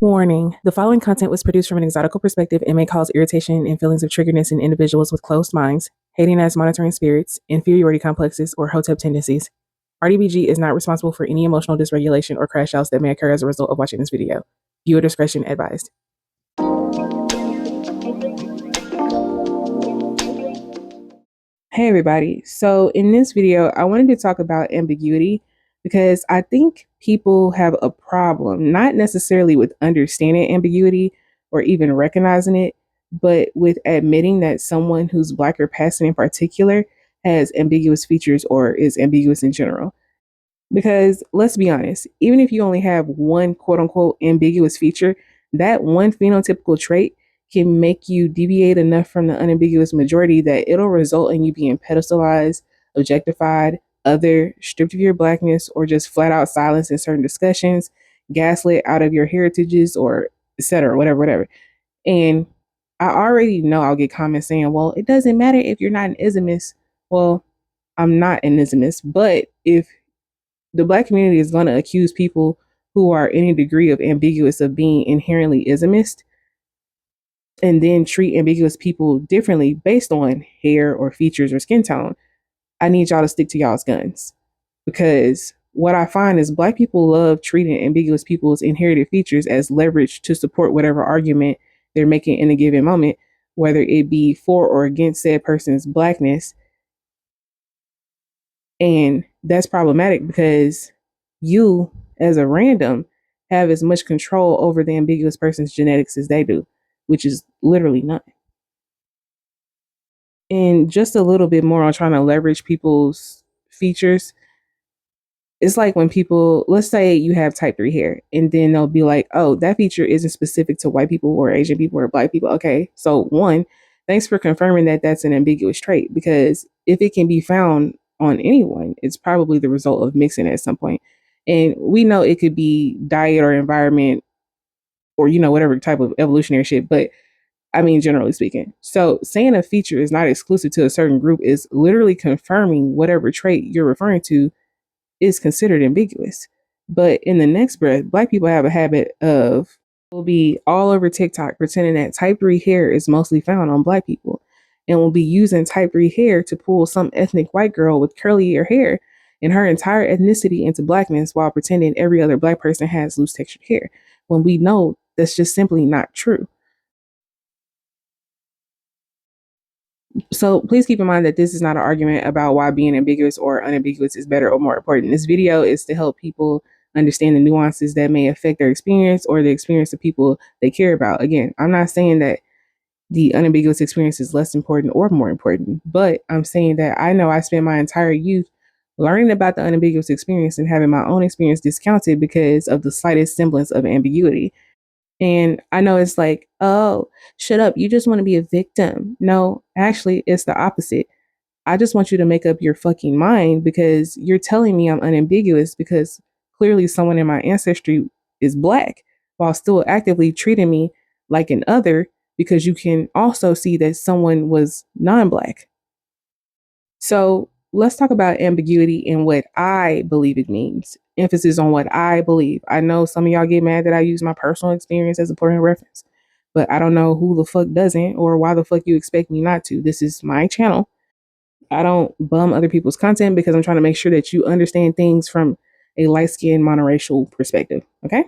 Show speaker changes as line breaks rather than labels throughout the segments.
Warning: the following content was produced from an exotical perspective and may cause irritation and feelings of triggerness in individuals with closed minds, hating as monitoring spirits, inferiority complexes, or hotep tendencies. RDBG is not responsible for any emotional dysregulation or crash outs that may occur as a result of watching this video. Viewer discretion advised. Hey everybody, so in this video I wanted to talk about ambiguity because I think people have a problem, not necessarily with understanding ambiguity or even recognizing it, but with admitting that someone who's Black or passing in particular has ambiguous features or is ambiguous in general. Because let's be honest, even if you only have one quote unquote ambiguous feature, that one phenotypical trait can make you deviate enough from the unambiguous majority that it'll result in you being pedestalized, objectified, other, stripped of your Blackness, or just flat out silenced in certain discussions, gaslit out of your heritages, or etc. Whatever. And I already know I'll get comments saying, well, it doesn't matter if you're not an ismist. Well, I'm not an ismist, but if the Black community is going to accuse people who are any degree of ambiguous of being inherently ismist and then treat ambiguous people differently based on hair or features or skin tone. I need y'all to stick to y'all's guns, because what I find is Black people love treating ambiguous people's inherited features as leverage to support whatever argument they're making in a given moment, whether it be for or against said person's Blackness. And that's problematic because you, as a random, have as much control over the ambiguous person's genetics as they do, which is literally none. And just a little bit more on trying to leverage people's features. It's like when people, let's say you have type 3 hair, and then they'll be like, oh, that feature isn't specific to white people or Asian people or Black people. Okay, so one, thanks for confirming that that's an ambiguous trait, because if it can be found on anyone, it's probably the result of mixing at some point. And we know it could be diet or environment or, whatever type of evolutionary shit, but I mean, generally speaking. So saying a feature is not exclusive to a certain group is literally confirming whatever trait you're referring to is considered ambiguous. But in the next breath, Black people have a habit of will be all over TikTok pretending that type 3 hair is mostly found on Black people, and will be using type 3 hair to pull some ethnic white girl with curlier hair and her entire ethnicity into Blackness while pretending every other Black person has loose textured hair, when we know that's just simply not true. So please keep in mind that this is not an argument about why being ambiguous or unambiguous is better or more important. This video is to help people understand the nuances that may affect their experience or the experience of people they care about. Again, I'm not saying that the unambiguous experience is less important or more important, but I'm saying that I know I spent my entire youth learning about the unambiguous experience and having my own experience discounted because of the slightest semblance of ambiguity. And I know it's like, oh, shut up. You just want to be a victim. No, actually, it's the opposite. I just want you to make up your fucking mind, because you're telling me I'm unambiguous because clearly someone in my ancestry is Black, while still actively treating me like an other because you can also see that someone was non-Black. So let's talk about ambiguity and what I believe it means. Emphasis on what I believe. I know some of y'all get mad that I use my personal experience as a point of reference, but I don't know who the fuck doesn't, or why the fuck you expect me not to. This is my channel. I don't bum other people's content because I'm trying to make sure that you understand things from a light-skinned monoracial perspective. Okay?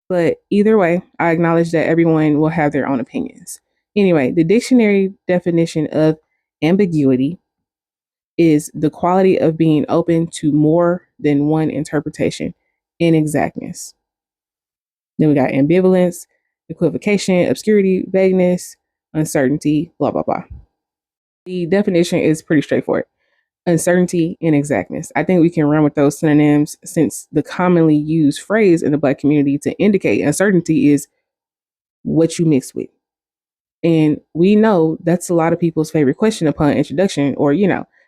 But either way, I acknowledge that everyone will have their own opinions. Anyway, the dictionary definition of ambiguity is the quality of being open to more than one interpretation, inexactness. Then we got ambivalence, equivocation, obscurity, vagueness, uncertainty, blah, blah, blah. The definition is pretty straightforward. Uncertainty, inexactness. I think we can run with those synonyms, since the commonly used phrase in the Black community to indicate uncertainty is what you mix with. And we know that's a lot of people's favorite question upon introduction, or,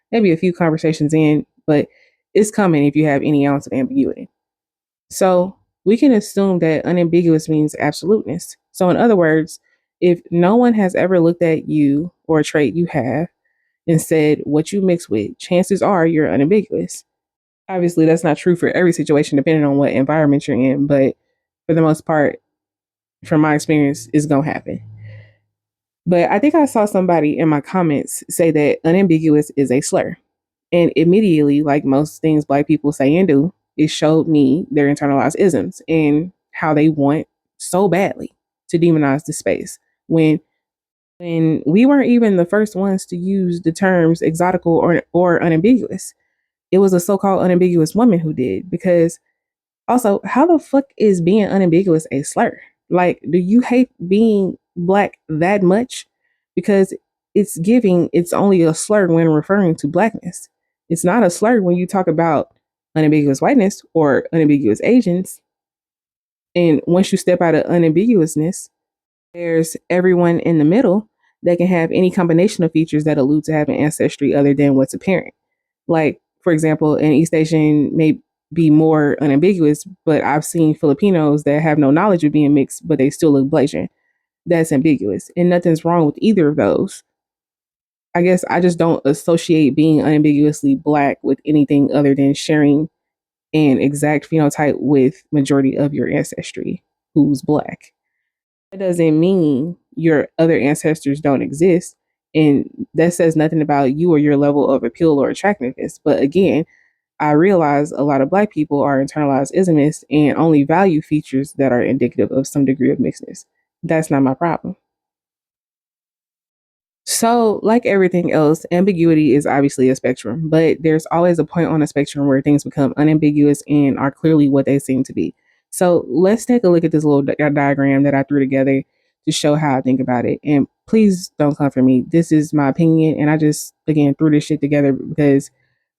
maybe a few conversations in, but it's coming if you have any ounce of ambiguity. So we can assume that unambiguous means absoluteness. So in other words, if no one has ever looked at you or a trait you have and said what you mix with, chances are you're unambiguous. Obviously, that's not true for every situation, depending on what environment you're in, but for the most part, from my experience, is going to happen. But I think I saw somebody in my comments say that unambiguous is a slur. And immediately, like most things Black people say and do, it showed me their internalized isms and how they want so badly to demonize the space when we weren't even the first ones to use the terms exotical or unambiguous. It was a so-called unambiguous woman who did. Because also, how the fuck is being unambiguous a slur? Like, do you hate being Black that much? Because it's only a slur when referring to Blackness. It's not a slur when you talk about unambiguous whiteness or unambiguous Asians. And once you step out of unambiguousness, there's everyone in the middle that can have any combination of features that allude to having ancestry other than what's apparent. Like, for example, an East Asian may be more unambiguous, but I've seen Filipinos that have no knowledge of being mixed, but they still look Blasian. That's ambiguous. And nothing's wrong with either of those. I guess I just don't associate being unambiguously Black with anything other than sharing an exact phenotype with majority of your ancestry who's Black. That doesn't mean your other ancestors don't exist. And that says nothing about you or your level of appeal or attractiveness. But again, I realize a lot of Black people are internalized ismists and only value features that are indicative of some degree of mixedness. That's not my problem. So, like everything else, ambiguity is obviously a spectrum, but there's always a point on a spectrum where things become unambiguous and are clearly what they seem to be. So, let's take a look at this little diagram that I threw together to show how I think about it. And please don't come for me. This is my opinion, and I just, again, threw this shit together because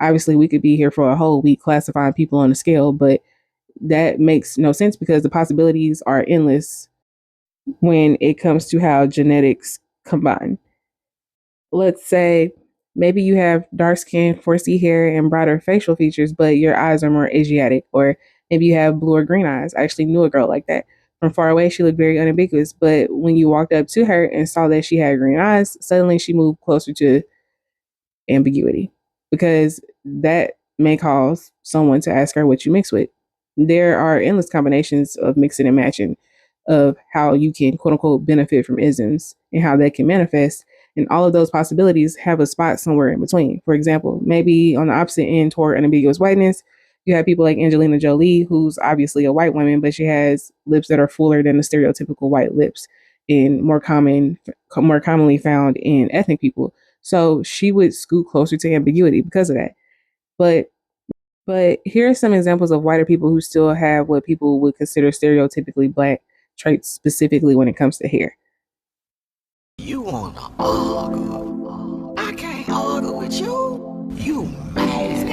obviously we could be here for a whole week classifying people on a scale, but that makes no sense because the possibilities are endless when it comes to how genetics combine. Let's say maybe you have dark skin, 4C hair, and broader facial features, but your eyes are more Asiatic, or maybe you have blue or green eyes. I actually knew a girl like that. From far away, she looked very unambiguous, but when you walked up to her and saw that she had green eyes, suddenly she moved closer to ambiguity because that may cause someone to ask her what you mix with. There are endless combinations of mixing and matching of how you can quote unquote benefit from isms and how they can manifest. And all of those possibilities have a spot somewhere in between. For example, maybe on the opposite end toward unambiguous whiteness, you have people like Angelina Jolie, who's obviously a white woman, but she has lips that are fuller than the stereotypical white lips and more commonly found in ethnic people. So she would scoot closer to ambiguity because of that. But here are some examples of whiter people who still have what people would consider stereotypically Black traits, specifically when it comes to hair.
You wanna argue? I can't argue with you. You mad?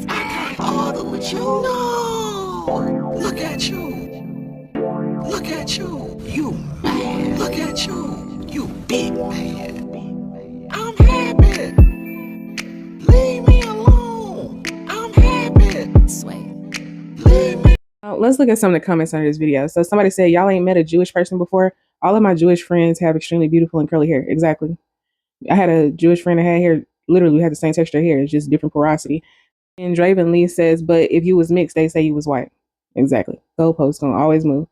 I can't argue with you. No. Look at you. Look at you. You mad? Look at you. You big mad. I'm happy. Leave me alone. I'm happy. Leave me.
Let's look at some of the comments under this video. So somebody said, y'all ain't met a Jewish person before. All of my Jewish friends have extremely beautiful and curly hair. Exactly. I had a Jewish friend that had hair, literally had the same texture of hair. It's just different porosity. And Draven Lee says, but if you was mixed, they say you was white. Exactly. Goalposts gonna always move.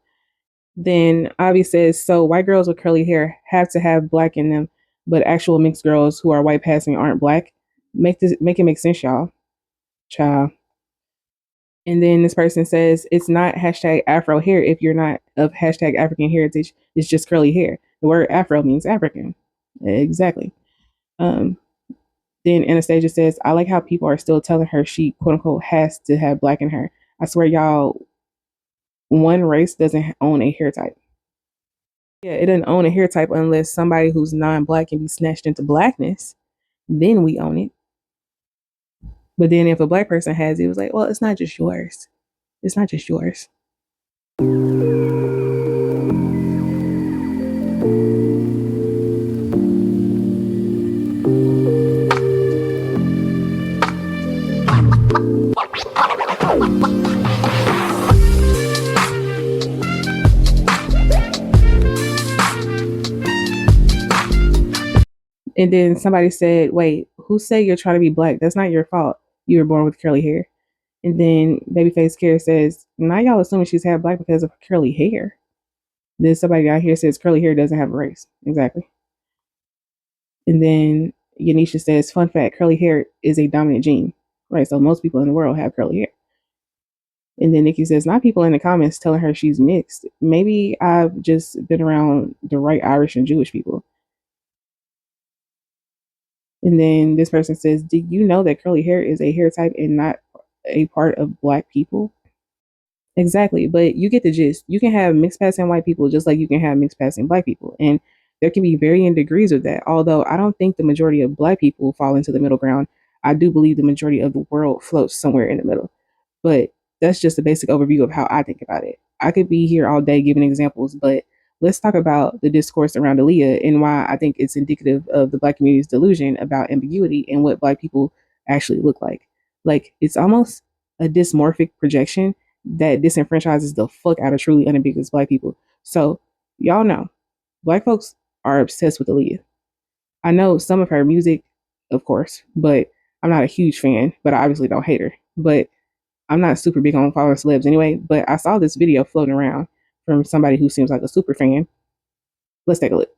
Then Avi says, so white girls with curly hair have to have Black in them, but actual mixed girls who are white passing aren't Black. Make it make sense, y'all. Child. And then this person says, it's not hashtag Afro hair if you're not of hashtag African heritage. It's just curly hair. The word Afro means African. Exactly. Then Anastasia says, I like how people are still telling her she, quote unquote, has to have Black in her. I swear, y'all, one race doesn't own a hair type. Yeah, it doesn't own a hair type unless somebody who's non-Black can be snatched into Blackness. Then we own it. But then if a Black person has it, it was like, well, it's not just yours. It's not just yours. And then somebody said, wait, who said you're trying to be Black? That's not your fault. You were born with curly hair. And then Babyface Care says, now y'all assuming she's half Black because of curly hair. Then somebody down here says curly hair doesn't have a race. Exactly. And then Yanisha says, fun fact, curly hair is a dominant gene. Right, so most people in the world have curly hair. And then Nikki says, not people in the comments telling her she's mixed. Maybe I've just been around the right Irish and Jewish people. And then this person says, did you know that curly hair is a hair type and not a part of black people? Exactly, but you get the gist. You can have mixed passing white people just like you can have mixed passing black people. And there can be varying degrees of that. Although I don't think the majority of black people fall into the middle ground, I do believe the majority of the world floats somewhere in the middle. But that's just a basic overview of how I think about it. I could be here all day giving examples, but let's talk about the discourse around Aaliyah and why I think it's indicative of the black community's delusion about ambiguity and what black people actually look like. Like, it's almost a dysmorphic projection that disenfranchises the fuck out of truly unambiguous black people. So, y'all know, black folks are obsessed with Aaliyah. I know some of her music, of course, but I'm not a huge fan, but I obviously don't hate her. But I'm not super big on following celebs anyway, but I saw this video floating around from somebody who seems like a super fan. Let's take a look.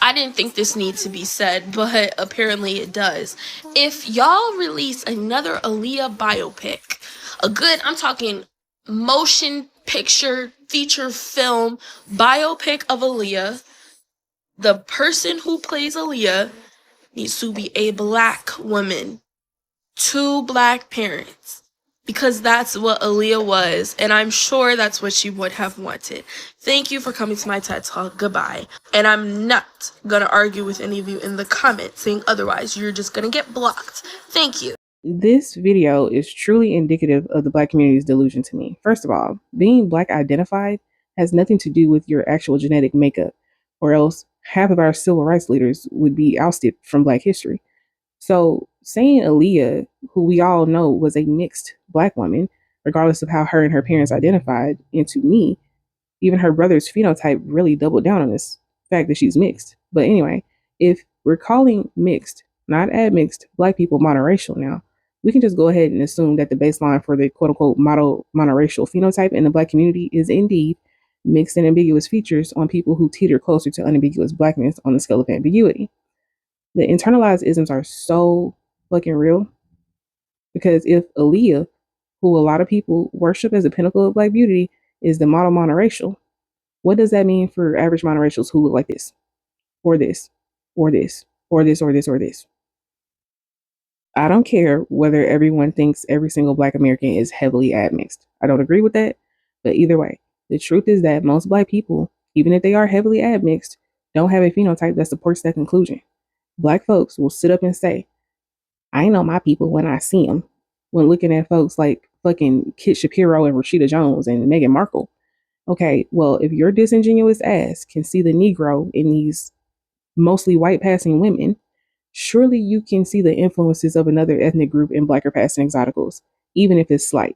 I didn't think this needed to be said, but apparently it does. If y'all release another Aaliyah biopic, I'm talking motion picture, feature film biopic of Aaliyah, the person who plays Aaliyah needs to be a black woman, 2 black parents. Because that's what Aaliyah was, and I'm sure that's what she would have wanted. Thank you for coming to my TED Talk. Goodbye. And I'm not gonna argue with any of you in the comments saying otherwise. You're just gonna get blocked. Thank you.
This video is truly indicative of the black community's delusion to me. First of all, being black identified has nothing to do with your actual genetic makeup, or else half of our civil rights leaders would be ousted from black history. So saying Aaliyah, who we all know was a mixed black woman, regardless of how her and her parents identified, and to me, even her brother's phenotype really doubled down on this fact that she's mixed. But anyway, if we're calling mixed, not admixed, black people monoracial now, we can just go ahead and assume that the baseline for the quote unquote monoracial phenotype in the black community is indeed mixed and ambiguous features on people who teeter closer to unambiguous blackness on the scale of ambiguity. The internalized isms are so fucking real because if Aaliyah, who a lot of people worship as the pinnacle of black beauty, is the model monoracial, what does that mean for average monoracials who look like this, or this, or this, or this, or this, or this? I don't care whether everyone thinks every single black American is heavily admixed. I don't agree with that, but either way, the truth is that most black people, even if they are heavily admixed, don't have a phenotype that supports that conclusion. Black folks will sit up and say, I know my people when I see them, when looking at folks like fucking Kit Shapiro and Rashida Jones and Meghan Markle. Okay, well, if your disingenuous ass can see the Negro in these mostly white passing women, surely you can see the influences of another ethnic group in blacker passing exoticals, even if it's slight.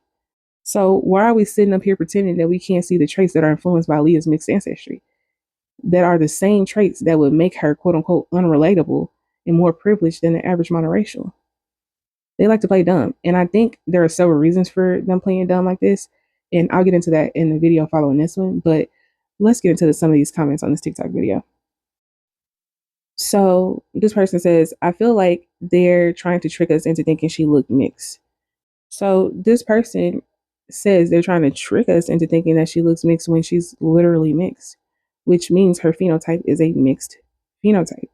So why are we sitting up here pretending that we can't see the traits that are influenced by Leah's mixed ancestry? That are the same traits that would make her quote unquote unrelatable and more privileged than the average monoracial. They like to play dumb. And I think there are several reasons for them playing dumb like this. And I'll get into that in the video following this one. But let's get into some of these comments on this TikTok video. So this person says, I feel like they're trying to trick us into thinking she looked mixed. So this person says they're trying to trick us into thinking that she looks mixed when she's literally mixed, which means her phenotype is a mixed phenotype.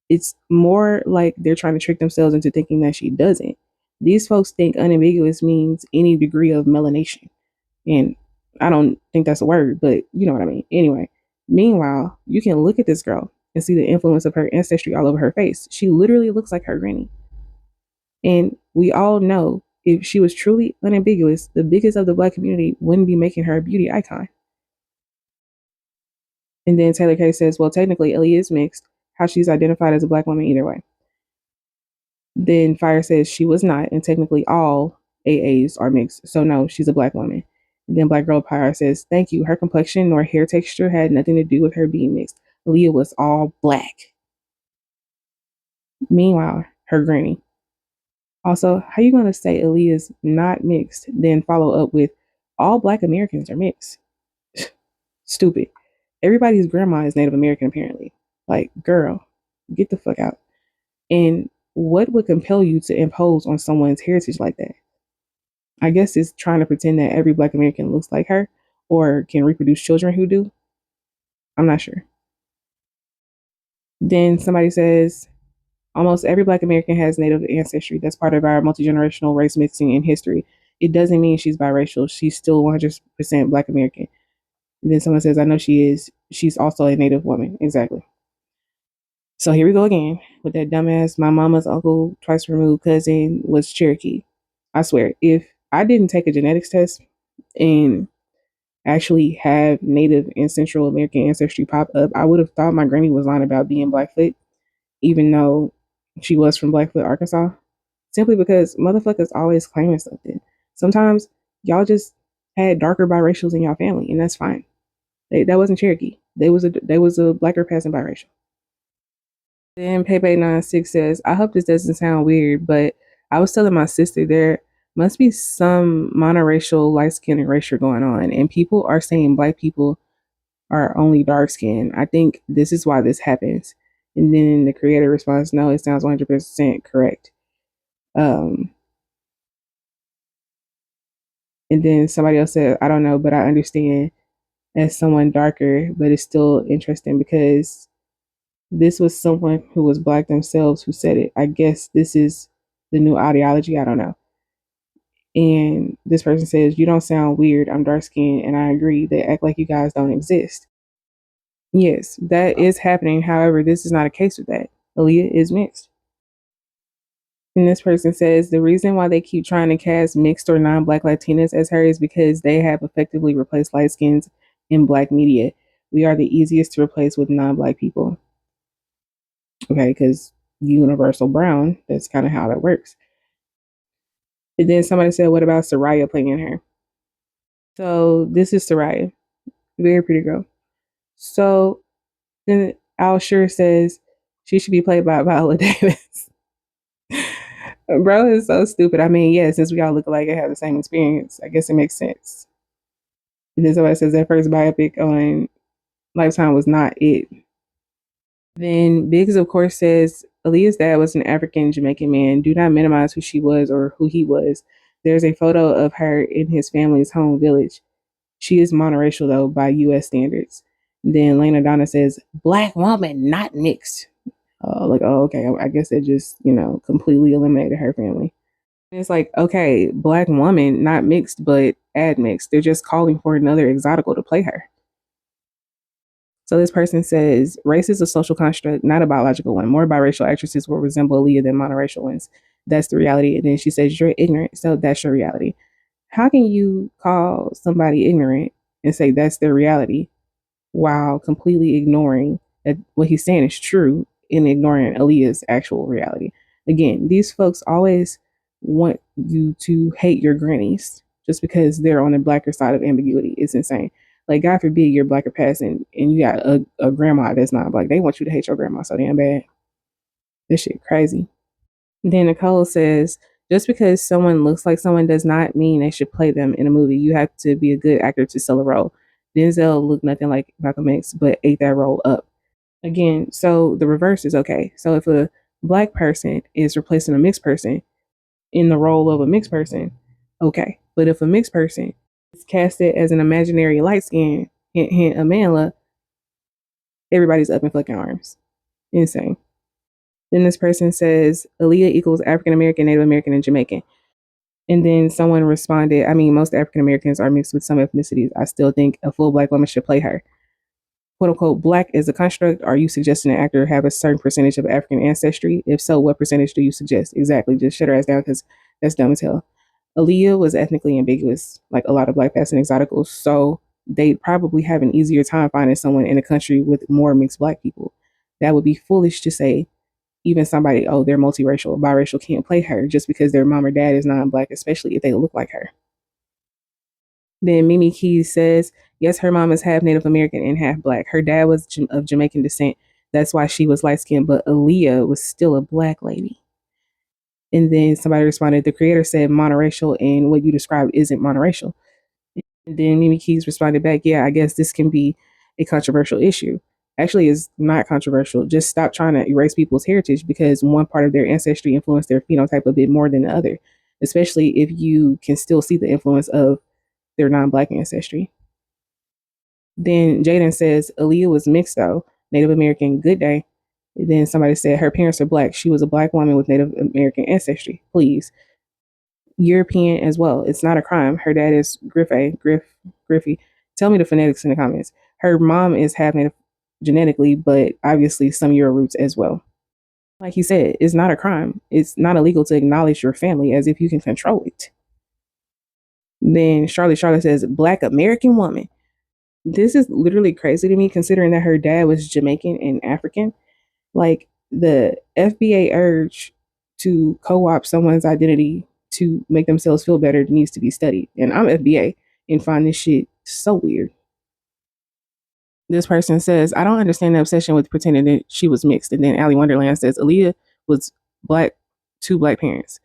It's more like they're trying to trick themselves into thinking that she doesn't. These folks think unambiguous means any degree of melanation. And I don't think that's a word, but you know what I mean. Anyway, meanwhile, you can look at this girl and see the influence of her ancestry all over her face. She literally looks like her granny. And we all know if she was truly unambiguous, the biggest of the black community wouldn't be making her a beauty icon. And then Taylor Kay says, well, technically, Ellie is mixed. How she's identified as a black woman either way. Then Fire says she was not, and technically all AAs are mixed. So no, she's a black woman. And then Black Girl Pyre says, thank you. Her complexion nor hair texture had nothing to do with her being mixed. Aaliyah was all black. Meanwhile, her granny. Also, how you gonna say Aaliyah's not mixed, then follow up with all black Americans are mixed? Stupid. Everybody's grandma is Native American, apparently. Like, girl, get the fuck out. And what would compel you to impose on someone's heritage like that? I guess it's trying to pretend that every Black American looks like her or can reproduce children who do. I'm not sure. Then somebody says almost every Black American has Native ancestry. That's part of our multi generational race mixing in history. It doesn't mean she's biracial. She's still 100% Black American. And then someone says, I know she is. She's also a Native woman. Exactly. So here we go again with that dumbass. My mama's uncle, twice removed cousin was Cherokee. I swear, if I didn't take a genetics test and actually have Native and Central American ancestry pop up, I would have thought my granny was lying about being Blackfoot, even though she was from Blackfoot, Arkansas. Simply because motherfuckers always claiming something. Sometimes y'all just had darker biracials in y'all family, and that's fine. That wasn't Cherokee. They was a blacker passing biracial. Then Pepe96 says, I hope this doesn't sound weird, but I was telling my sister there must be some monoracial light skin erasure going on, and people are saying Black people are only dark skinned. I think this is why this happens. And then the creator responds, no, it sounds 100% correct. Um, and then somebody else said, I don't know, but I understand as someone darker, but it's still interesting because this was someone who was Black themselves who said it. I guess this is the new ideology. I don't know. And this person says, you don't sound weird. I'm dark skinned. And I agree. They act like you guys don't exist. Yes, that is happening. However, this is not a case with that. Aaliyah is mixed. And this person says the reason why they keep trying to cast mixed or non Black Latinas as her is because they have effectively replaced light skins in Black media. We are the easiest to replace with non Black people. Okay, because universal brown, that's kind of how that works. And then somebody said, what about Soraya playing her? So this is Soraya, very pretty girl. So then Al Sure says she should be played by Viola Davis. Bro is so stupid. I mean, yeah, since we all look alike and have the same experience, I guess it makes sense. And then somebody says that first biopic on Lifetime was not it. Then Biggs, of course, says Aaliyah's dad was an African Jamaican man. Do not minimize who she was or who he was. There's a photo of her in his family's home village. She is monoracial, though, by U.S. standards. Then Lena Donna says, Black woman, not mixed. Like, oh, okay. I guess they just, completely eliminated her family. And it's like, okay, Black woman, not mixed, but add mixed. They're just calling for another exotical to play her. So this person says, race is a social construct, not a biological one. More biracial actresses will resemble Aaliyah than monoracial ones. That's the reality. And then she says, you're ignorant, so that's your reality. How can you call somebody ignorant and say that's their reality while completely ignoring that what he's saying is true and ignoring Aaliyah's actual reality? Again, these folks always want you to hate your grannies just because they're on the blacker side of ambiguity. It's insane. Like, God forbid you're blacker passing and you got a grandma that's not Black. They want you to hate your grandma so damn bad. This shit crazy. Then Nicole says, just because someone looks like someone does not mean they should play them in a movie. You have to be a good actor to sell a role. Denzel looked nothing like Malcolm X, but ate that role up. Again, so the reverse is okay. So if a Black person is replacing a mixed person in the role of a mixed person, okay. But if a mixed person is casted as an imaginary light skin, hint, hint, Amanda, everybody's up in fucking arms. Insane. Then this person says Aaliyah equals African American, Native American, and Jamaican. And then someone responded, I mean, most African Americans are mixed with some ethnicities. I still think a full Black woman should play her. Quote unquote, Black is a construct. Are you suggesting an actor have a certain percentage of African ancestry? If so, what percentage do you suggest? Exactly. Just shut her ass down because that's dumb as hell. Aaliyah was ethnically ambiguous, like a lot of Black passing exoticals. So they'd probably have an easier time finding someone in a country with more mixed Black people. That would be foolish to say even somebody, oh, they're multiracial, biracial, can't play her just because their mom or dad is non-Black, especially if they look like her. Then Mimi Keys says, yes, her mom is half Native American and half Black. Her dad was of Jamaican descent. That's why she was light skinned, but Aaliyah was still a Black lady. And then somebody responded, the creator said monoracial, and what you described isn't monoracial. And then Mimi Keys responded back, yeah, I guess this can be a controversial issue. Actually, it's not controversial. Just stop trying to erase people's heritage because one part of their ancestry influenced their phenotype a bit more than the other, especially if you can still see the influence of their non-black ancestry. Then Jaden says Aaliyah was mixed though, Native American. Good day. And then somebody said her parents are black. She was a black woman with Native American ancestry. Please, European as well. It's not a crime. Her dad is Griffey. Tell me the phonetics in the comments. Her mom is half Native genetically, but obviously some Euro roots as well. Like he said, it's not a crime. It's not illegal to acknowledge your family as if you can control it. Then Charlotte says, Black American woman. This is literally crazy to me considering that her dad was Jamaican and African. Like the FBA urge to co-opt someone's identity to make themselves feel better needs to be studied. And I'm FBA and find this shit so weird. This person says, I don't understand the obsession with pretending that she was mixed. And then Allie Wonderland says, Aaliyah was black, two black parents.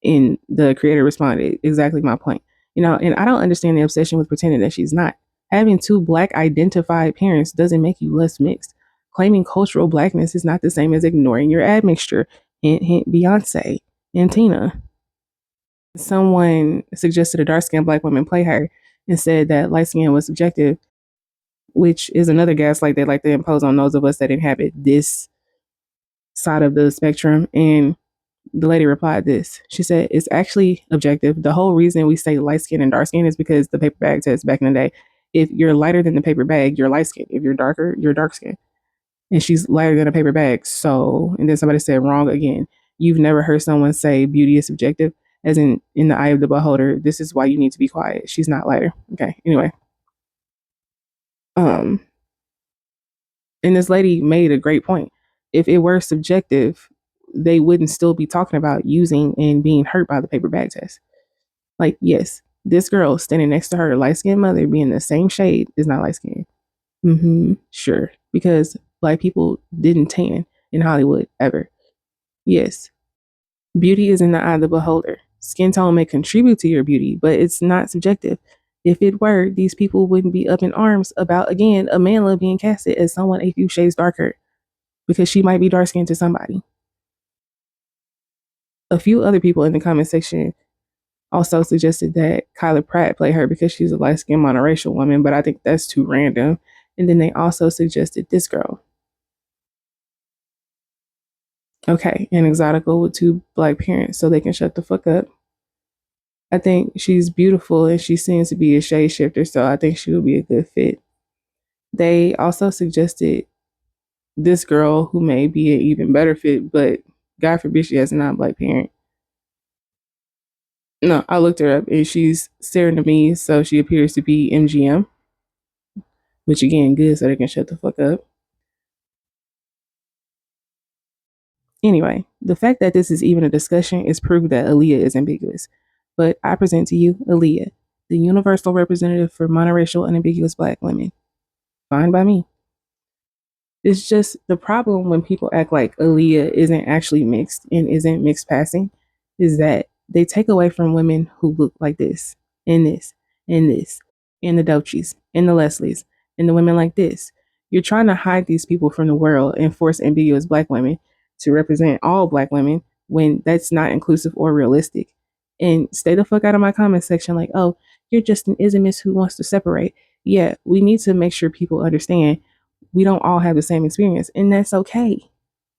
And the creator responded, exactly my point. And I don't understand the obsession with pretending that she's not. Having two black identified parents doesn't make you less mixed. Claiming cultural blackness is not the same as ignoring your admixture. Hint, hint, Beyonce and Tina. Someone suggested a dark skinned black woman play her and said that light skin was subjective, which is another gaslight they like to impose on those of us that inhabit this side of the spectrum. And the lady replied this. She said, it's actually objective. The whole reason we say light skin and dark skin is because the paper bag test back in the day. If you're lighter than the paper bag, you're light skin. If you're darker, you're dark skin. And she's lighter than a paper bag. So, and then somebody said wrong again. You've never heard someone say beauty is subjective, as in the eye of the beholder. This is why you need to be quiet. She's not lighter. Okay. Anyway. And this lady made a great point. If it were subjective, they wouldn't still be talking about using and being hurt by the paper bag test. Like, yes, this girl standing next to her light skinned mother being the same shade is not light skinned. Sure. Because black people didn't tan in Hollywood ever. Yes. Beauty is in the eye of the beholder. Skin tone may contribute to your beauty, but it's not subjective. If it were, these people wouldn't be up in arms about, again, Amanda being casted as someone a few shades darker because she might be dark skinned to somebody. A few other people in the comment section also suggested that Kyla Pratt play her because she's a light skinned monoracial woman, but I think that's too random. And then they also suggested this girl. Okay, an exotical with two black parents so they can shut the fuck up. I think she's beautiful and she seems to be a shade shifter, so I think she would be a good fit. They also suggested this girl who may be an even better fit, but God forbid she has a non-black parent. No, I looked her up and she's Surinamese, so she appears to be MGM, which again, good so they can shut the fuck up. Anyway, the fact that this is even a discussion is proof that Aaliyah is ambiguous. But I present to you Aaliyah, the universal representative for monoracial unambiguous black women. Fine by me. It's just the problem when people act like Aaliyah isn't actually mixed and isn't mixed passing is that they take away from women who look like this, and this, and this, and the Dochies, and the Leslies, and the women like this. You're trying to hide these people from the world and force ambiguous black women to represent all black women when that's not inclusive or realistic. And stay the fuck out of my comment section like, oh, you're just an ismist who wants to separate. Yeah, we need to make sure people understand we don't all have the same experience, and that's okay.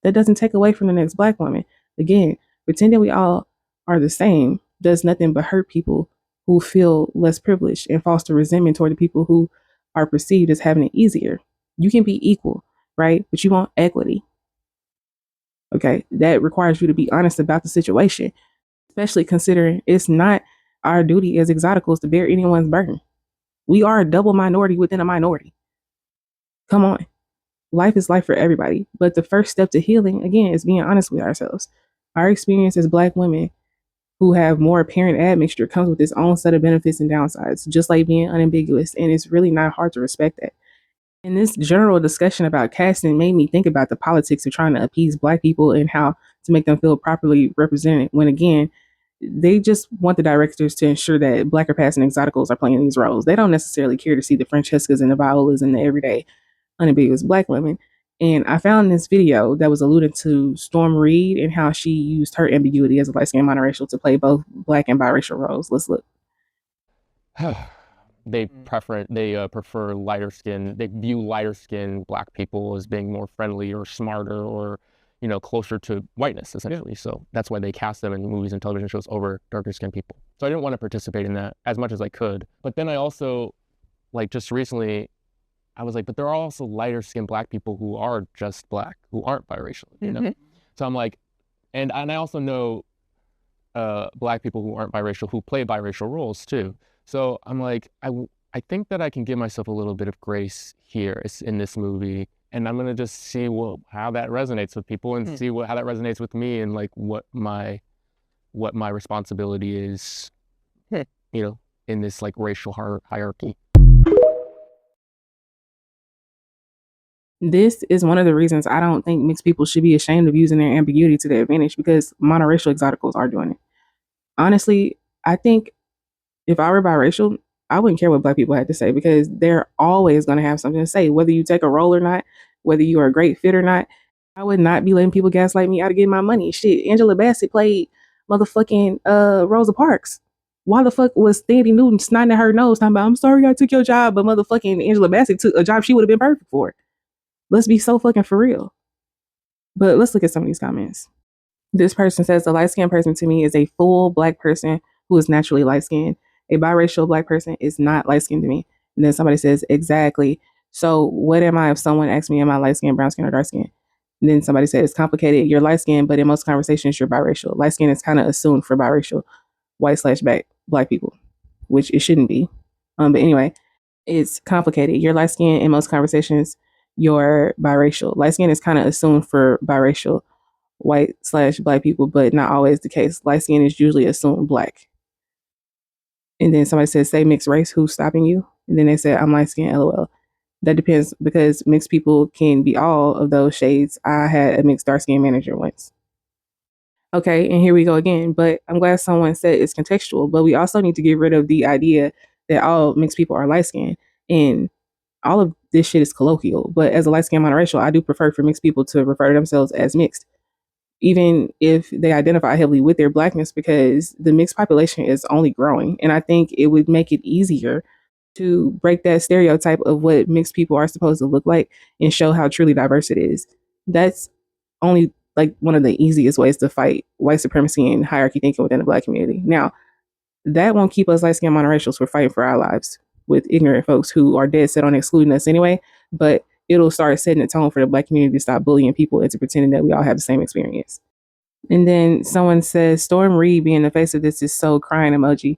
That doesn't take away from the next black woman. Again, pretending we all are the same does nothing but hurt people who feel less privileged and foster resentment toward the people who are perceived as having it easier. You can be equal, right? But you want equity. Okay, that requires you to be honest about the situation, especially considering it's not our duty as exoticals to bear anyone's burden. We are a double minority within a minority. Come on. Life is life for everybody. But the first step to healing, again, is being honest with ourselves. Our experience as black women who have more apparent admixture comes with its own set of benefits and downsides, just like being unambiguous. And it's really not hard to respect that. And this general discussion about casting made me think about the politics of trying to appease black people and how to make them feel properly represented. When again, They just want the directors to ensure that blacker past and exoticals are playing these roles. They don't necessarily care to see the Francescas and the Violas and the everyday unambiguous black women. And I found this video that was alluding to Storm Reed and how she used her ambiguity as a light skinned monoracial to play both black and biracial roles. Let's look.
They prefer lighter skin. They view lighter skin black people as being more friendly or smarter or closer to whiteness essentially. So that's why they cast them in movies and television shows over darker skinned people. So I didn't want to participate in that as much as I could. But then I also, like, just recently, I was like, but there are also lighter skinned black people who are just black, who aren't biracial, So I'm like, and I also know black people who aren't biracial who play biracial roles too. So I'm like, I think that I can give myself a little bit of grace here in this movie, and I'm gonna just see how that resonates with people and see how that resonates with me, and like what my responsibility is, in this like racial hierarchy.
This is one of the reasons I don't think mixed people should be ashamed of using their ambiguity to their advantage, because monoracial exoticals are doing it. Honestly, I think if I were biracial, I wouldn't care what black people had to say, because they're always going to have something to say, whether you take a role or not, whether you are a great fit or not. I would not be letting people gaslight me out of getting my money. Shit, Angela Bassett played motherfucking Rosa Parks. Why the fuck was Sandy Newton snotting at her nose talking about, I'm sorry I took your job, but motherfucking Angela Bassett took a job she would have been perfect for. Let's be so fucking for real. But let's look at some of these comments. This person says, a light skinned person to me is a full black person who is naturally light skinned. A biracial black person is not light skinned to me. And then somebody says, exactly. So what am I if someone asks me, am I light skinned, brown skinned, or dark skinned? And then somebody says, it's complicated. You're light skinned, but in most conversations, you're biracial. Light skin is kind of assumed for biracial, white/black people, which it shouldn't be. But anyway, it's complicated. You're light skinned in most conversations, you're biracial. Light skin is kind of assumed for biracial, white/black people, but not always the case. Light skin is usually assumed black. And then somebody says, say mixed race, who's stopping you? And then they said, I'm light skinned, LOL. That depends, because mixed people can be all of those shades. I had a mixed dark skin manager once. Okay, and here we go again. But I'm glad someone said it's contextual, but we also need to get rid of the idea that all mixed people are light skinned. And all of this shit is colloquial. But as a light skinned monoracial, I do prefer for mixed people to refer to themselves as mixed, even if they identify heavily with their blackness, because the mixed population is only growing. And I think it would make it easier to break that stereotype of what mixed people are supposed to look like and show how truly diverse it is. That's only like one of the easiest ways to fight white supremacy and hierarchy thinking within the black community. Now, that won't keep us light skinned monoracials from fighting for our lives with ignorant folks who are dead set on excluding us anyway, but it'll start setting the tone for the black community to stop bullying people into pretending that we all have the same experience. And then someone says, Storm Reed being the face of this is so crying emoji.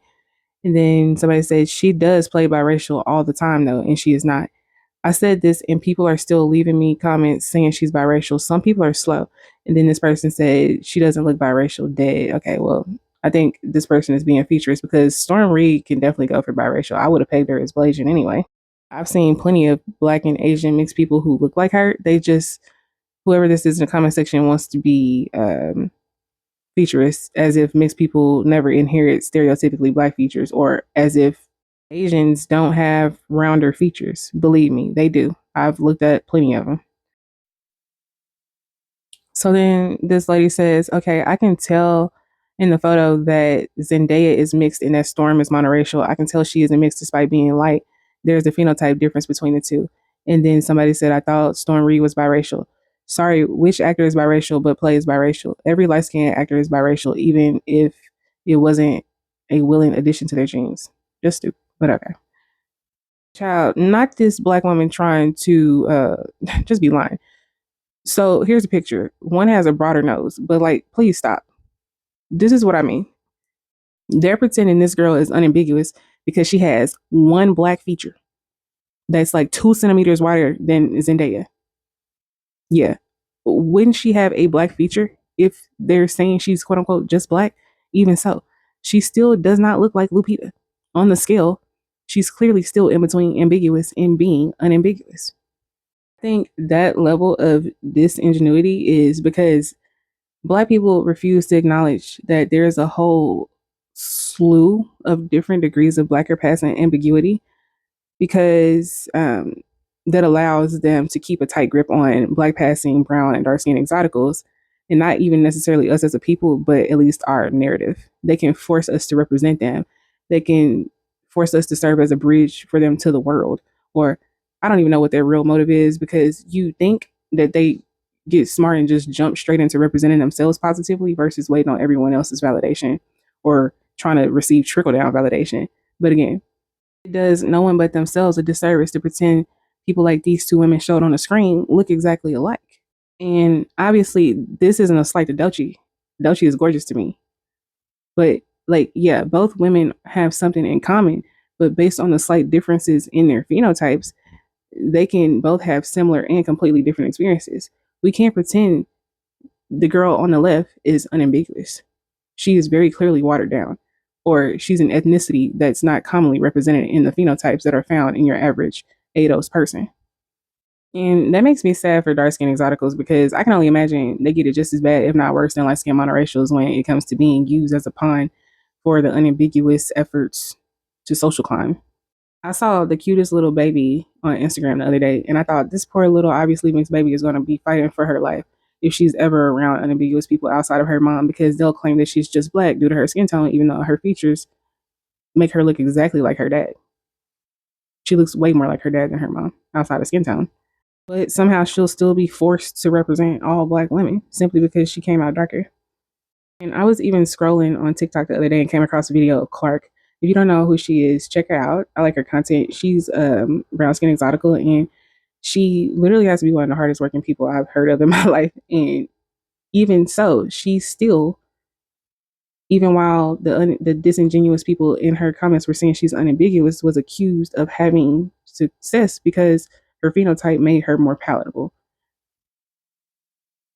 And then somebody said, she does play biracial all the time though, and she is not. I said this and people are still leaving me comments saying she's biracial. Some people are slow. And then this person said, she doesn't look biracial, dead. Okay, well, I think this person is being featureless, because Storm Reed can definitely go for biracial. I would have pegged her as Blasian anyway. I've seen plenty of black and Asian mixed people who look like her. They just, whoever this is in the comment section wants to be featureless, as if mixed people never inherit stereotypically black features, or as if Asians don't have rounder features. Believe me, they do. I've looked at plenty of them. So then this lady says, okay, I can tell in the photo that Zendaya is mixed and that Storm is monoracial. I can tell she isn't mixed despite being light. There's a phenotype difference between the two. And then somebody said, I thought Storm Reed was biracial. Sorry, which actor is biracial but plays biracial? Every light-skinned actor is biracial, even if it wasn't a willing addition to their genes. Just stupid, but okay. Child, not this black woman trying to just be lying. So here's a picture. One has a broader nose, but like, please stop. This is what I mean. They're pretending this girl is unambiguous because she has one black feature that's like 2 centimeters wider than Zendaya. Yeah. Wouldn't she have a black feature if they're saying she's quote unquote just black? Even so, she still does not look like Lupita. On the scale, she's clearly still in between ambiguous and being unambiguous. I think that level of disingenuity is because Black people refuse to acknowledge that there is a whole slew of different degrees of Black or passing ambiguity because that allows them to keep a tight grip on Black passing, brown, and dark skin exoticals, and not even necessarily us as a people, but at least our narrative. They can force us to represent them. They can force us to serve as a bridge for them to the world. Or I don't even know what their real motive is, because you think that they get smart and just jump straight into representing themselves positively versus waiting on everyone else's validation or trying to receive trickle down validation. But again, it does no one but themselves a disservice to pretend people like these two women showed on the screen look exactly alike. And obviously, this isn't a slight to Doechii. Doechii is gorgeous to me. But, like, yeah, both women have something in common, but based on the slight differences in their phenotypes, they can both have similar and completely different experiences. We can't pretend the girl on the left is unambiguous. She is very clearly watered down, or she's an ethnicity that's not commonly represented in the phenotypes that are found in your average ADOS person. And that makes me sad for dark skin exoticals, because I can only imagine they get it just as bad, if not worse, than light skin monoracials when it comes to being used as a pawn for the unambiguous efforts to social climb. I saw the cutest little baby on Instagram the other day, and I thought this poor little obviously mixed baby is going to be fighting for her life if she's ever around unambiguous people outside of her mom, because they'll claim that she's just Black due to her skin tone, even though her features make her look exactly like her dad. She looks way more like her dad than her mom outside of skin tone. But somehow she'll still be forced to represent all Black women simply because she came out darker. And I was even scrolling on TikTok the other day and came across a video of Clark. If you don't know who she is, check her out. I like her content. She's brown skin exotical, and she literally has to be one of the hardest working people I've heard of in my life. And even so, she still, even while the disingenuous people in her comments were saying she's unambiguous, was accused of having success because her phenotype made her more palatable,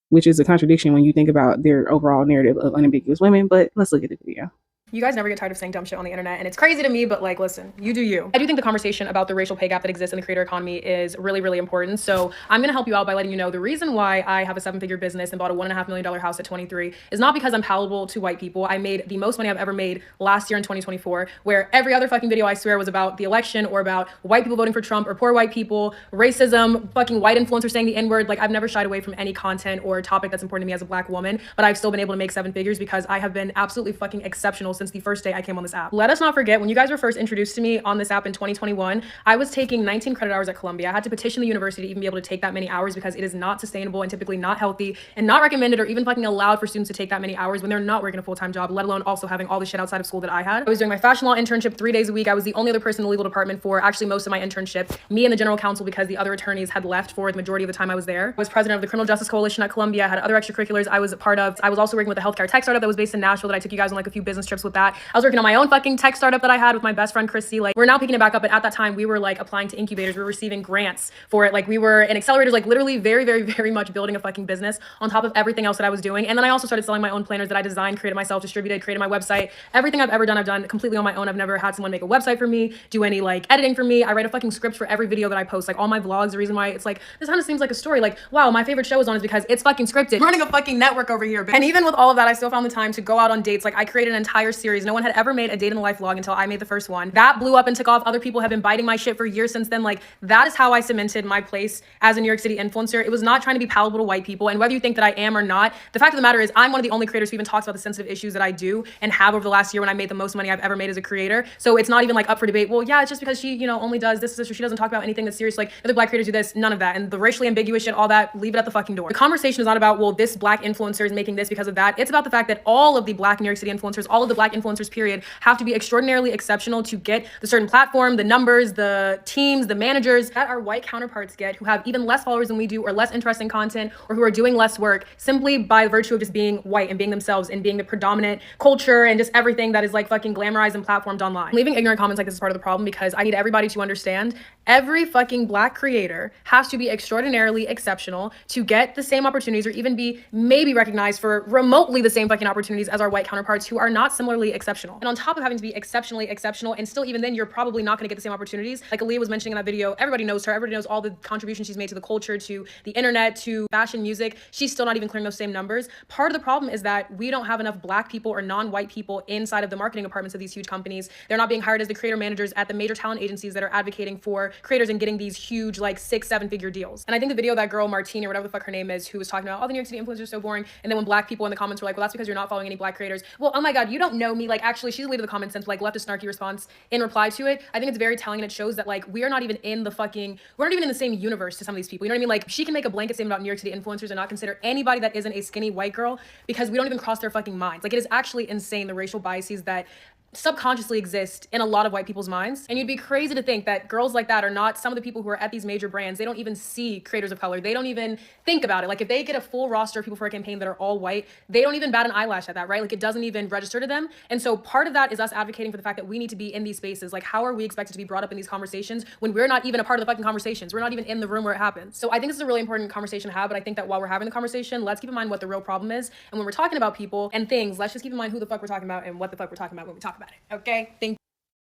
which is a contradiction when you think about their overall narrative of unambiguous women. But let's look at the video.
You guys never get tired of saying dumb shit on the internet, and it's crazy to me, but like, listen, you do you. I do think the conversation about the racial pay gap that exists in the creator economy is really, really important. So I'm gonna help you out by letting you know the reason why I have a 7-figure business and bought a $1.5 million house at 23 is not because I'm palatable to white people. I made the most money I've ever made last year in 2024, where every other fucking video I swear was about the election or about white people voting for Trump or poor white people, racism, fucking white influencers saying the N-word. Like, I've never shied away from any content or topic that's important to me as a Black woman, but I've still been able to make 7 figures because I have been absolutely fucking exceptional since the first day I came on this app. Let us not forget, when you guys were first introduced to me on this app in 2021, I was taking 19 credit hours at Columbia. I had to petition the university to even be able to take that many hours because it is not sustainable and typically not healthy and not recommended or even fucking allowed for students to take that many hours when they're not working a full-time job, let alone also having all the shit outside of school that I had. I was doing my fashion law internship 3 days a week. I was the only other person in the legal department for actually most of my internship, me and the general counsel, because the other attorneys had left for the majority of the time I was there. I was president of the Criminal Justice Coalition at Columbia, had other extracurriculars I was a part of. I was also working with a healthcare tech startup that was based in Nashville that I took you guys on like a few business trips with that. I was working on my own fucking tech startup that I had with my best friend Christy. Like, we're now picking it back up, but at that time we were like applying to incubators, we were receiving grants for it, like we were in accelerators, like literally very, very, very much building a fucking business on top of everything else that I was doing. And then I also started selling my own planners that I designed, created myself, distributed, created my website. Everything I've ever done, I've done completely on my own. I've never had someone make a website for me, do any like editing for me. I write a fucking script for every video that I post, like all my vlogs. The reason why it's like, this kind of seems like a story, like, wow, my favorite show is on is because it's fucking scripted. I'm running a fucking network over here, bitch. And even with all of that, I still found the time to go out on dates. Like, I created an entire series. No one had ever made a date in the life vlog until I made the first one. That blew up and took off. Other people have been biting my shit for years since then. Like, that is how I cemented my place as a New York City influencer. It was not trying to be palatable to white people. And whether you think that I am or not, the fact of the matter is I'm one of the only creators who even talks about the sensitive issues that I do and have over the last year when I made the most money I've ever made as a creator. So it's not even like up for debate. Well, yeah, it's just because she, you know, only does this, or she doesn't talk about anything that's serious. Like, other Black creators do this, none of that. And the racially ambiguous shit, all that, leave it at the fucking door. The conversation is not about, well, this Black influencer is making this because of that. It's about the fact that all of the Black New York City influencers, all of the Black influencers, period, have to be extraordinarily exceptional to get the certain platform, the numbers, the teams, the managers that our white counterparts get, who have even less followers than we do or less interesting content or who are doing less work simply by virtue of just being white and being themselves and being the predominant culture and just everything that is like fucking glamorized and platformed online. Leaving ignorant comments like this is part of the problem because I need everybody to understand every fucking Black creator has to be extraordinarily exceptional to get the same opportunities or even be maybe recognized for remotely the same fucking opportunities as our white counterparts who are not similar similarly exceptional. And on top of having to be exceptionally exceptional, and still even then, you're probably not gonna get the same opportunities. Like Aaliyah was mentioning in that video, everybody knows her, everybody knows all the contributions she's made to the culture, to the internet, to fashion, music. She's still not even clearing those same numbers. Part of the problem is that we don't have enough Black people or non-white people inside of the marketing departments of these huge companies. They're not being hired as the creator managers at the major talent agencies that are advocating for creators and getting these huge, like 6-7 figure deals. And I think the video, that girl Martine or whatever the fuck her name is, who was talking about all the New York City influencers are so boring, and then when Black people in the comments were like, well, that's because you're not following any Black creators. Well, oh my god, you don't know me. Like, actually, she deleted the comments and like left a snarky response in reply to it. I think it's very telling, and it shows that like we are not even in the fucking, we're not even in the same universe to some of these people. You know what I mean? Like, she can make a blanket statement about New York City influencers and not consider anybody that isn't a skinny white girl, because we don't even cross their fucking minds. Like, it is actually insane, the racial biases that subconsciously exist in a lot of white people's minds. And you'd be crazy to think that girls like that are not some of the people who are at these major brands. They don't even see creators of color. They don't even think about it. Like, if they get a full roster of people for a campaign that are all white, they don't even bat an eyelash at that, right? Like, it doesn't even register to them. And so part of that is us advocating for the fact that we need to be in these spaces. Like, how are we expected to be brought up in these conversations when we're not even a part of the fucking conversations? We're not even in the room where it happens. So I think this is a really important conversation to have, but I think that while we're having the conversation, let's keep in mind what the real problem is. And when we're talking about people and things, let's just keep in mind who the fuck we're talking about and what the fuck we're talking about when we talk about it, okay?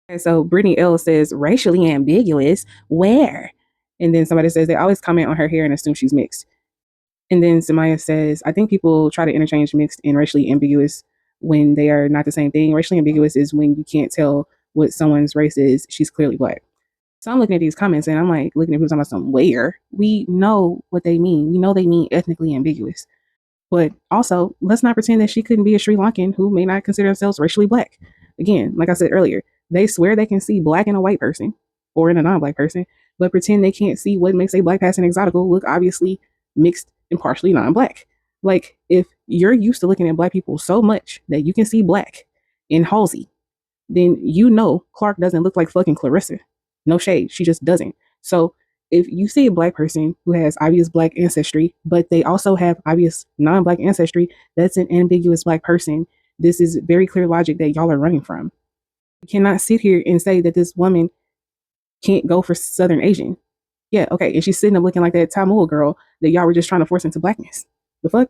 And so Brittany L says, racially ambiguous, where? And then somebody says they always comment on her hair and assume she's mixed. And then Samaya says, I think people try to interchange mixed and racially ambiguous when they are not the same thing. Racially ambiguous is when you can't tell what someone's race is. She's clearly Black. So I'm looking at these comments and I'm like looking at people talking about some where. We know what they mean. We know they mean ethnically ambiguous. But also, let's not pretend that she couldn't be a Sri Lankan who may not consider themselves racially Black. Again, like I said earlier, they swear they can see Black in a white person or in a non-Black person, but pretend they can't see what makes a Black passing exotical look obviously mixed and partially non-Black. Like, if you're used to looking at Black people so much that you can see Black in Halsey, then you know Clark doesn't look like fucking Clarissa. No shade, she just doesn't. So if you see a Black person who has obvious Black ancestry, but they also have obvious non-Black ancestry, that's an ambiguous Black person. This is very clear logic that y'all are running from. You cannot sit here and say that this woman can't go for Southern Asian. Yeah, okay, and she's sitting up looking like that Tamil girl that y'all were just trying to force into Blackness. The fuck?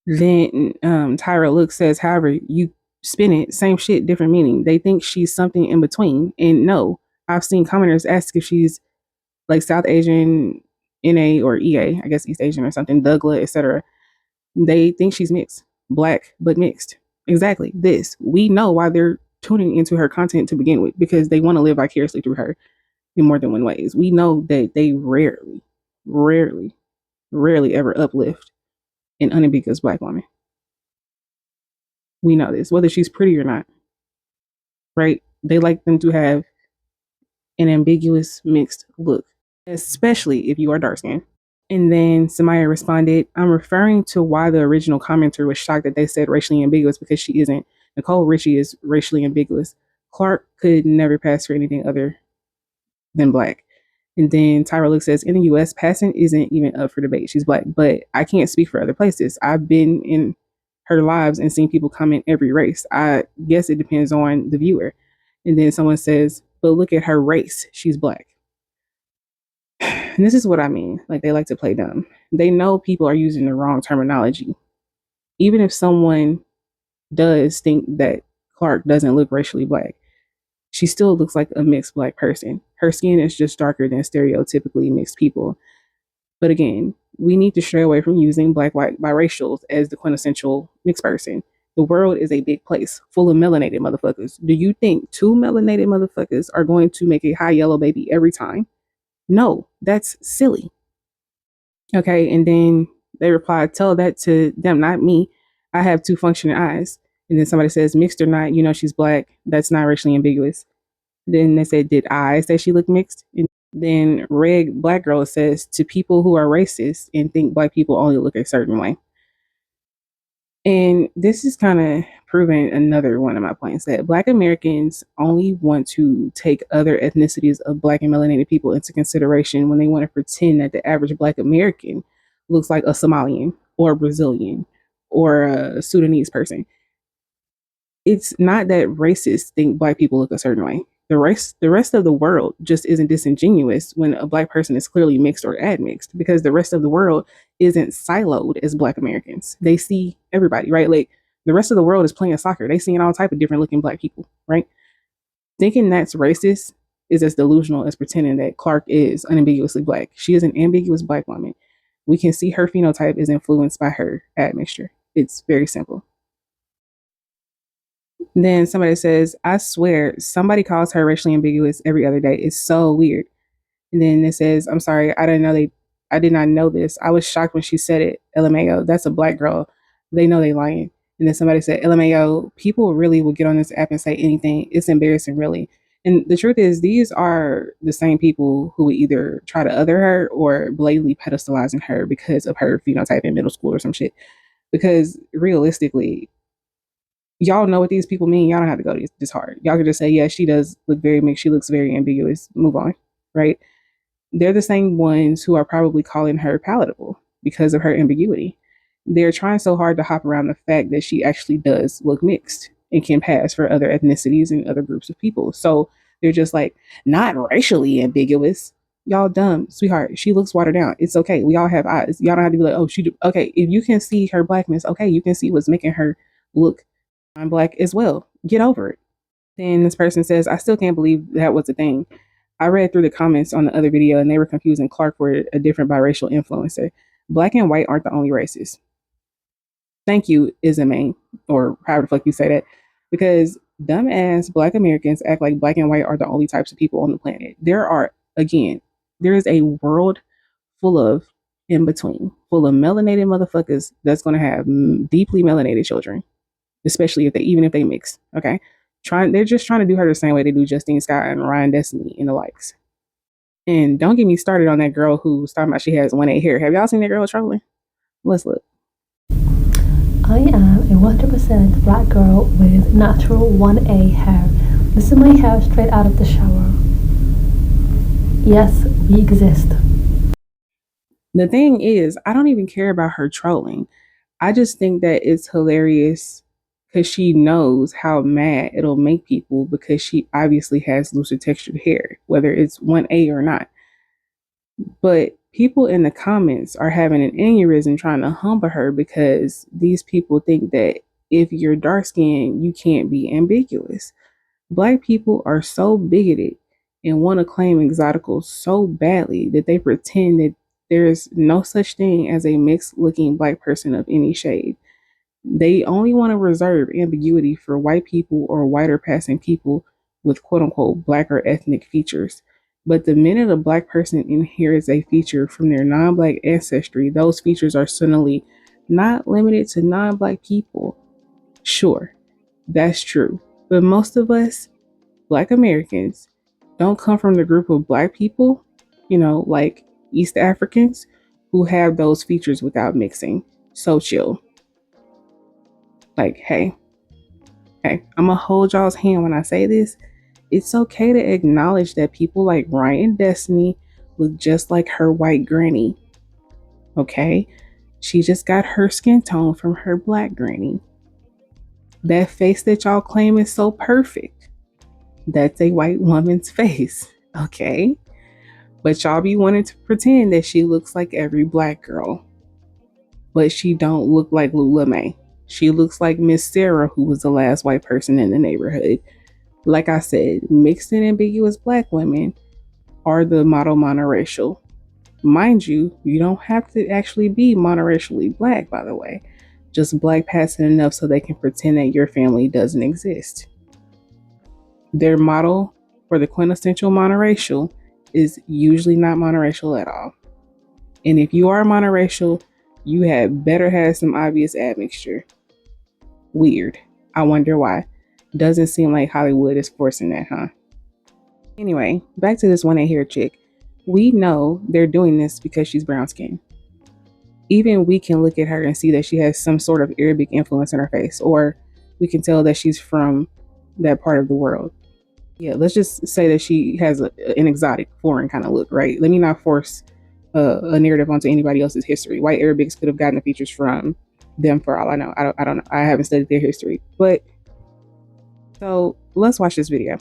Then Tyra Look says, however, you spin it, same shit, different meaning. They think she's something in between. And no, I've seen commenters ask if she's like South Asian, NA or EA, I guess East Asian or something, Dougla, etc. They think she's mixed, Black but mixed. Exactly. This. We know why they're tuning into her content to begin with, because they want to live vicariously through her in more than one ways. We know that they rarely ever uplift an unambiguous Black woman. We know this, whether she's pretty or not, right? They like them to have an ambiguous mixed look, especially if you are dark skinned. And then Samaya responded, I'm referring to why the original commenter was shocked that they said racially ambiguous, because she isn't. Nicole Richie is racially ambiguous. Clark could never pass for anything other than Black. And then Tyra Look says, in the US, passing isn't even up for debate. She's Black, but I can't speak for other places. I've been in her lives and seen people comment every race. I guess it depends on the viewer. And then someone says, but look at her race. She's Black. And this is what I mean. Like, they like to play dumb. They know people are using the wrong terminology. Even if someone does think that Clark doesn't look racially Black, she still looks like a mixed Black person. Her skin is just darker than stereotypically mixed people. But again, we need to stray away from using Black, white, biracials as the quintessential mixed person. The world is a big place full of melanated motherfuckers. Do you think 2 melanated motherfuckers are going to make a high yellow baby every time? No, that's silly. Okay, and then they replied, tell that to them, not me. I have 2 functioning eyes. And then somebody says, mixed or not, you know she's Black. That's not racially ambiguous. Then they said, did I say she looked mixed? And then Red Black Girl says, to people who are racist and think Black people only look a certain way. And this is kind of proving another one of my points, that Black Americans only want to take other ethnicities of Black and melanated people into consideration when they want to pretend that the average Black American looks like a Somalian or a Brazilian or a Sudanese person. It's not that racists think Black people look a certain way. The rest of the world just isn't disingenuous when a Black person is clearly mixed or admixed, because the rest of the world isn't siloed as Black Americans. They see everybody, right? Like, The rest of the world is playing soccer. They seeing all type of different looking black people, right? Thinking that's racist is as delusional as pretending that Clark is unambiguously black. She is an ambiguous black woman. We can see her phenotype is influenced by her admixture. It's very simple. Then somebody says, I swear, somebody calls her racially ambiguous every other day. It's so weird. And then it says, I'm sorry, I did not know this. I was shocked when she said it. LMAO, that's a black girl. They know they lying. And then somebody said, LMAO, people really will get on this app and say anything. It's embarrassing, really. And the truth is, these are the same people who would either try to other her or blatantly pedestalizing her because of her phenotype in middle school or some shit. Because realistically, y'all know what these people mean. Y'all don't have to go this hard. Y'all can just say, yeah, she does look very mixed. She looks very ambiguous. Move on, right? They're the same ones who are probably calling her palatable because of her ambiguity. They're trying so hard to hop around the fact that she actually does look mixed and can pass for other ethnicities and other groups of people. So they're just like, not racially ambiguous. Y'all dumb, sweetheart. She looks watered down. It's okay. We all have eyes. Y'all don't have to be like, oh, she do. Okay, if you can see her blackness, okay, you can see what's making her look black as well. Get over it. Then this person says, I still can't believe that was a thing. I read through the comments on the other video and they were confusing Clark for a different biracial influencer. Black and white aren't the only races. Thank you, Isamain, or however the fuck you say that. Because dumbass black Americans act like black and white are the only types of people on the planet. There is a world full of in between, full of melanated motherfuckers that's gonna have deeply melanated children, especially even if they mix. Okay. They're just trying to do her the same way they do Justine Scott and Ryan Destiny and the likes. And don't get me started on that girl who's talking about she has 1A hair. Have y'all seen that girl trolling? Let's look.
I am a 100% black girl with natural 1A hair. This is my hair straight out of the shower. Yes, we exist.
The thing is, I don't even care about her trolling. I just think that it's hilarious because she knows how mad it'll make people because she obviously has looser textured hair, whether it's 1A or not. But people in the comments are having an aneurysm trying to humble her because these people think that if you're dark skinned, you can't be ambiguous. Black people are so bigoted and want to claim exoticals so badly that they pretend that there's no such thing as a mixed looking black person of any shade. They only want to reserve ambiguity for white people or whiter passing people with quote unquote black or ethnic features. But the minute a black person inherits a feature from their non black ancestry, those features are suddenly not limited to non black people. Sure, that's true. But most of us, black Americans, don't come from the group of black people, like East Africans, who have those features without mixing. So chill. Like, hey, I'm gonna hold y'all's hand when I say this. It's okay to acknowledge that people like Ryan Destiny look just like her white granny. Okay? She just got her skin tone from her black granny. That face that y'all claim is so perfect, that's a white woman's face. Okay? But y'all be wanting to pretend that she looks like every black girl. But she don't look like Lula May. She looks like Miss Sarah, who was the last white person in the neighborhood. Like I said, mixed and ambiguous black women are the model monoracial. Mind you, you don't have to actually be monoracially black, by the way. Just black passing enough so they can pretend that your family doesn't exist. Their model for the quintessential monoracial is usually not monoracial at all. And if you are monoracial, you had better have some obvious admixture. Weird. I wonder why. Doesn't seem like Hollywood is forcing that, huh? Anyway, back to this 1A hair chick. We know they're doing this because she's brown skinned. Even we can look at her and see that she has some sort of Arabic influence in her face, or we can tell that she's from that part of the world. Yeah, let's just say that she has an exotic, foreign kind of look, right? Let me not force a narrative onto anybody else's history. White Arabics could have gotten the features from them for all I know. I don't know. I haven't studied their history. But so let's watch this video.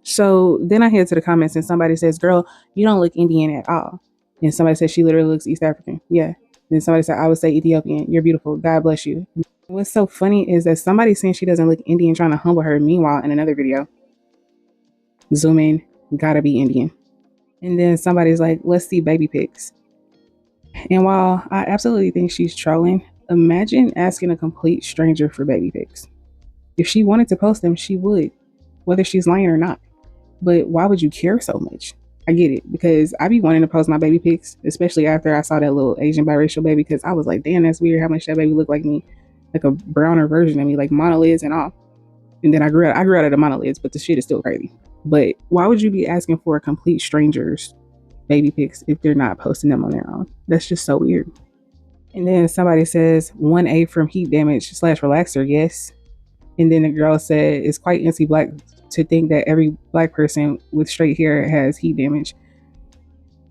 So then I head to the comments and somebody says, girl, you don't look Indian at all. And somebody says she literally looks East African. Yeah. Then somebody said, I would say Ethiopian. You're beautiful. God bless you. What's so funny is that somebody's saying she doesn't look Indian trying to humble her. Meanwhile, in another video, zoom in, gotta be Indian. And then somebody's like, let's see baby pics. And while I absolutely think she's trolling, imagine asking a complete stranger for baby pics. If she wanted to post them, she would, whether she's lying or not. But why would you care so much? I get it, because I be wanting to post my baby pics, especially after I saw that little Asian biracial baby, because I was like, damn, that's weird how much that baby looked like me, like a browner version of me, like monolids and all. And then I grew out of the monolids, but the shit is still crazy. But why would you be asking for a complete stranger's baby pics if they're not posting them on their own? That's just so weird. And then somebody says 1A from heat damage / relaxer, yes. And then the girl said it's quite anti-black to think that every black person with straight hair has heat damage.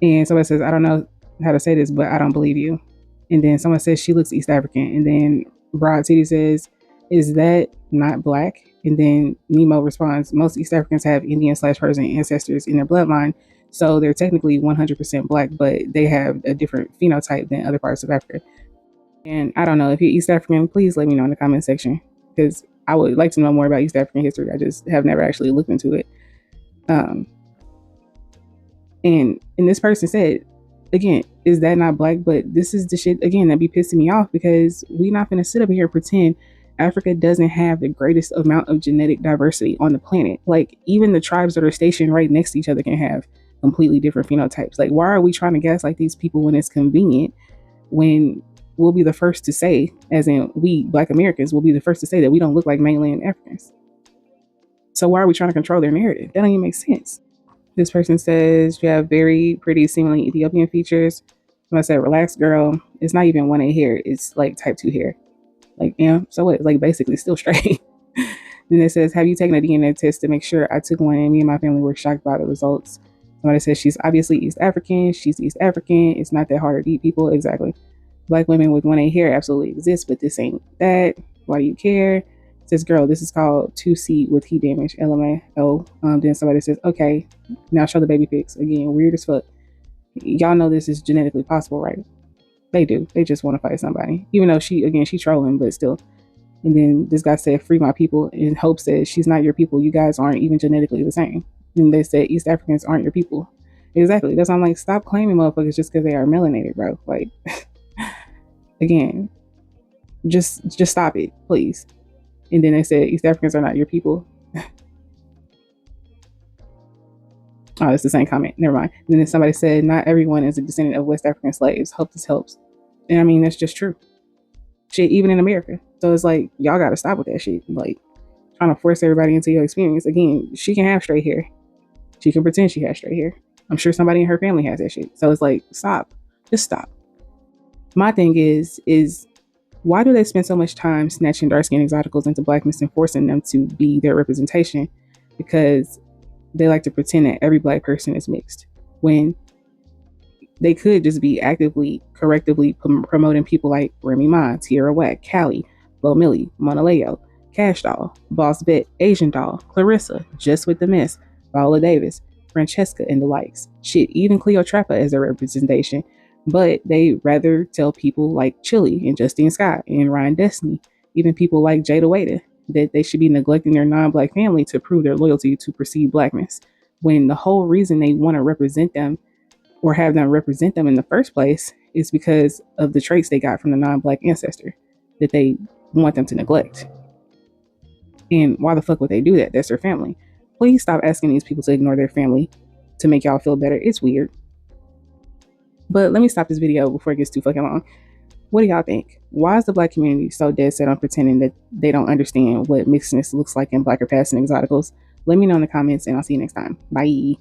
And somebody says, I don't know how to say this, but I don't believe you. And then someone says she looks East African. And then Broad City says, is that not black? And then Nemo responds, most East Africans have Indian / Persian ancestors in their bloodline. So they're technically 100% black, but they have a different phenotype than other parts of Africa. And I don't know, if you're East African, please let me know in the comment section, because I would like to know more about East African history. I just have never actually looked into it. And this person said, again, is that not black? But this is the shit, again, that be pissing me off, because we not gonna sit up here and pretend Africa doesn't have the greatest amount of genetic diversity on the planet. Like, even the tribes that are stationed right next to each other can have completely different phenotypes. Like, why are we trying to gaslight these people when it's convenient, when we'll be the first to say, as in we Black Americans will be the first to say that we don't look like mainland Africans? So why are we trying to control their narrative? That don't even make sense. This person says you have very pretty, seemingly Ethiopian features. When I said, relax, girl, it's not even 1A hair. It's like type 2 hair. Like, yeah, so what? It's like basically still straight. Then it says, have you taken a DNA test to make sure? I took one and me and my family were shocked by the results. Somebody says she's obviously East African. She's East African. It's not that hard to eat people. Exactly. Black women with 1A hair absolutely exist, but this ain't that. Why do you care? It says, girl, this is called 2C with heat damage. LMAO. Then somebody says, okay, now show the baby pics. Again, weird as fuck. Y'all know this is genetically possible, right? They do. They just want to fight somebody. Even though she trolling, but still. And then this guy said, free my people. And Hope said, she's not your people. You guys aren't even genetically the same. And they said, East Africans aren't your people. Exactly. That's why I'm like, stop claiming motherfuckers just because they are melanated, bro. Like, again, just stop it, please. And then they said, East Africans are not your people. Oh, it's the same comment. Never mind. And then somebody said, not everyone is a descendant of West African slaves. Hope this helps. And I mean, that's just true. Shit, even in America. So it's like, y'all got to stop with that shit. Like, trying to force everybody into your experience. Again, she can have straight hair. She can pretend she has straight hair. I'm sure somebody in her family has that shit. So it's like, stop. Just stop. My thing is why do they spend so much time snatching dark-skinned exoticals into blackness and forcing them to be their representation? Because they like to pretend that every black person is mixed, when they could just be actively, correctively promoting people like Remy Ma, Tierra Whack, Callie, Bo Millie, Mona Leo, Cash Doll, Boss Bet, Asian Doll, Clarissa, Just with the Miss, Viola Davis, Francesca, and the likes. Shit, even Cleotrapa as a representation. But they rather tell people like Chili and Justine Scott and Ryan Destiny, even people like Jada Waiter, that they should be neglecting their non-black family to prove their loyalty to perceived blackness, when the whole reason they want to represent them or have them represent them in the first place is because of the traits they got from the non-black ancestor that they want them to neglect. And why the fuck would they do that? That's their family. Please stop asking these people to ignore their family to make y'all feel better. It's weird. But let me stop this video before it gets too fucking long. What do y'all think? Why is the black community so dead set on pretending that they don't understand what mixedness looks like in black or passing exoticals? Let me know in the comments and I'll see you next time. Bye.